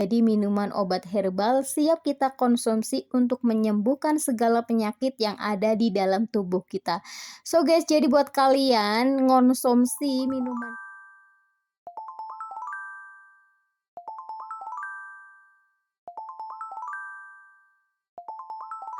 Jadi minuman obat herbal siap kita konsumsi untuk menyembuhkan segala penyakit yang ada di dalam tubuh kita. So guys, jadi buat kalian ngonsumsi minuman.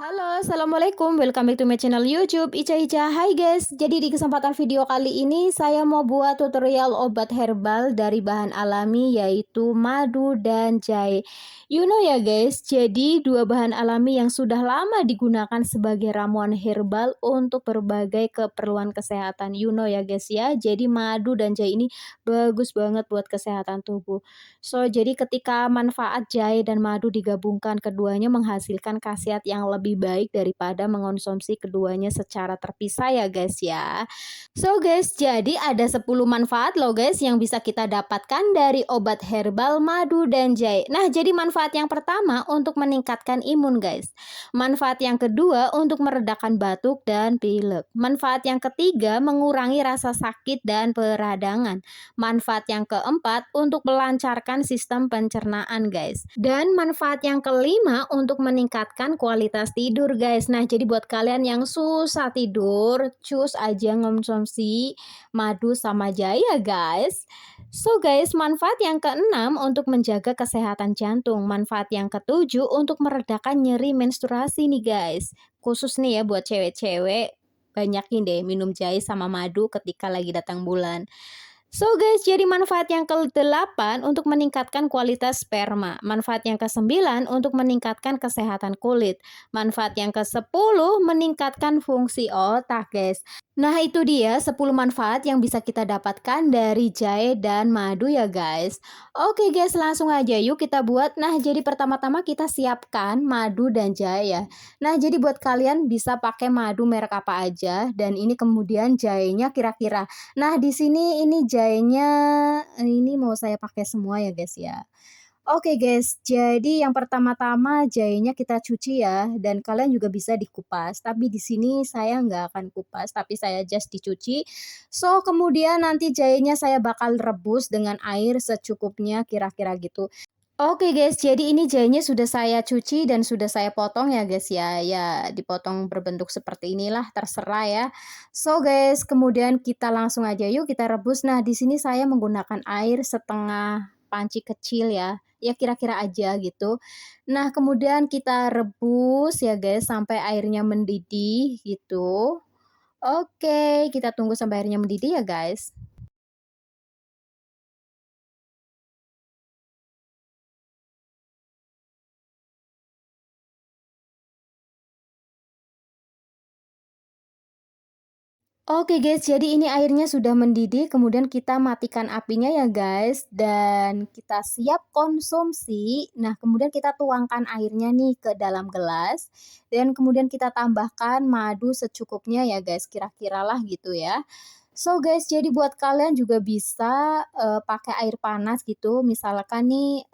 Halo, assalamualaikum. Welcome back to my channel YouTube Ica Ica. Hai guys, jadi di kesempatan video kali ini saya mau buat tutorial obat herbal dari bahan alami yaitu madu dan jahe. You know ya guys, jadi dua bahan alami yang sudah lama digunakan sebagai ramuan herbal untuk berbagai keperluan kesehatan. You know ya guys ya, jadi madu dan jahe ini bagus banget buat kesehatan tubuh. So, jadi ketika manfaat jahe dan madu digabungkan, keduanya menghasilkan khasiat yang lebih baik daripada mengonsumsi keduanya secara terpisah ya guys ya. So guys, jadi ada 10 manfaat loh guys yang bisa kita dapatkan dari obat herbal madu dan jahe. Nah, jadi manfaat yang pertama untuk meningkatkan imun guys. Manfaat yang kedua untuk meredakan batuk dan pilek. Manfaat yang ketiga mengurangi rasa sakit dan peradangan. Manfaat yang keempat untuk melancarkan sistem pencernaan guys. Dan manfaat yang kelima untuk meningkatkan kualitas tidur guys. Nah, jadi buat kalian yang susah tidur, cus aja ngonsumsi madu sama jahe ya guys. So guys, manfaat yang keenam untuk menjaga kesehatan jantung. Manfaat yang ketujuh untuk meredakan nyeri menstruasi nih guys. Khusus nih ya buat cewek-cewek, banyakin deh minum jahe sama madu ketika lagi datang bulan. So guys, jadi manfaat yang ke-8 untuk meningkatkan kualitas sperma. Manfaat yang ke-9 untuk meningkatkan kesehatan kulit. Manfaat yang ke-10 meningkatkan fungsi otak guys. Nah itu dia 10 manfaat yang bisa kita dapatkan dari jahe dan madu ya guys. Oke guys, langsung aja yuk kita buat. Nah, jadi pertama-tama kita siapkan madu dan jahe ya. Nah, jadi buat kalian bisa pakai madu merek apa aja dan ini kemudian jahenya kira-kira. Nah, di sini ini jahenya ini mau saya pakai semua ya guys ya. Oke guys, jadi yang pertama-tama jahenya kita cuci ya, dan kalian juga bisa dikupas. Tapi di sini saya nggak akan kupas, tapi saya just dicuci. So, kemudian nanti jahenya saya bakal rebus dengan air secukupnya kira-kira gitu. Oke guys, jadi ini jahenya sudah saya cuci dan sudah saya potong ya guys ya. Ya, dipotong berbentuk seperti inilah, terserah ya. So guys, kemudian kita langsung aja yuk kita rebus. Nah, di sini saya menggunakan air setengah panci kecil ya. Ya kira-kira aja gitu. Nah, kemudian kita rebus ya guys sampai airnya mendidih gitu. Oke, kita tunggu sampai airnya mendidih ya guys. Oke guys, jadi ini airnya sudah mendidih, kemudian kita matikan apinya ya guys, dan kita siap konsumsi. Nah, kemudian kita tuangkan airnya nih ke dalam gelas, dan kemudian kita tambahkan madu secukupnya ya guys, kira-kira lah gitu ya. So guys, jadi buat kalian juga bisa pakai air panas gitu, misalkan nih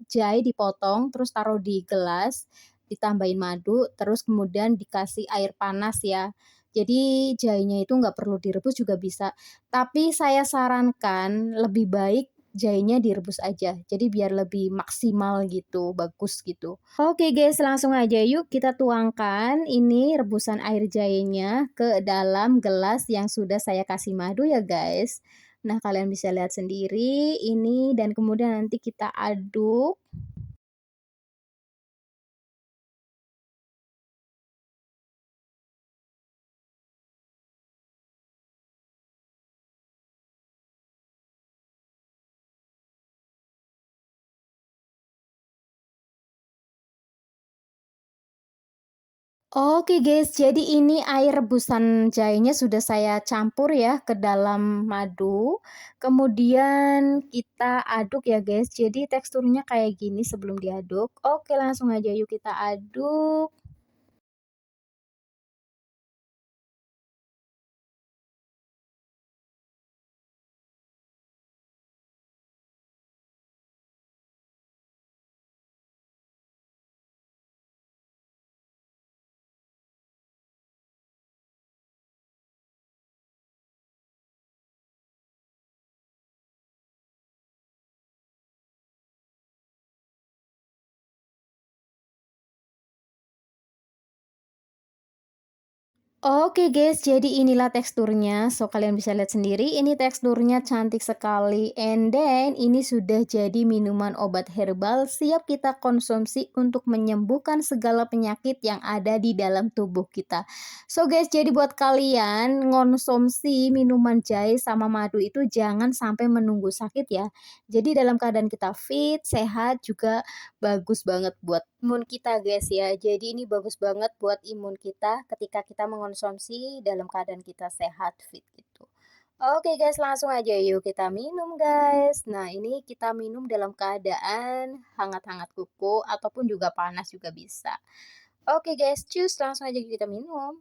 jahe dipotong, terus taruh di gelas, ditambahin madu, terus kemudian dikasih air panas ya. Jadi jahenya itu nggak perlu direbus juga bisa, tapi saya sarankan lebih baik jahenya direbus aja, jadi biar lebih maksimal gitu, bagus gitu. Oke guys, langsung aja yuk kita tuangkan ini rebusan air jahenya ke dalam gelas yang sudah saya kasih madu ya guys. Nah, kalian bisa lihat sendiri ini dan kemudian nanti kita aduk. Oke guys, jadi ini air rebusan jahenya sudah saya campur ya ke dalam madu. Kemudian kita aduk ya guys. Jadi teksturnya kayak gini sebelum diaduk. Oke, langsung aja yuk kita aduk. Oke guys, jadi inilah teksturnya. So, kalian bisa lihat sendiri, ini teksturnya cantik sekali. And then, ini sudah jadi minuman obat herbal siap kita konsumsi untuk menyembuhkan segala penyakit yang ada di dalam tubuh kita. So guys, jadi buat kalian ngonsumsi minuman jahe sama madu itu jangan sampai menunggu sakit ya. Jadi dalam keadaan kita fit, sehat juga bagus banget buat imun kita guys ya. Jadi ini bagus banget buat imun kita ketika kita mengonsumsi dalam keadaan kita sehat, fit gitu. Oke guys, langsung aja yuk kita minum guys. Nah, ini kita minum dalam keadaan hangat-hangat kuku ataupun juga panas juga bisa. Oke guys, cus langsung aja kita minum.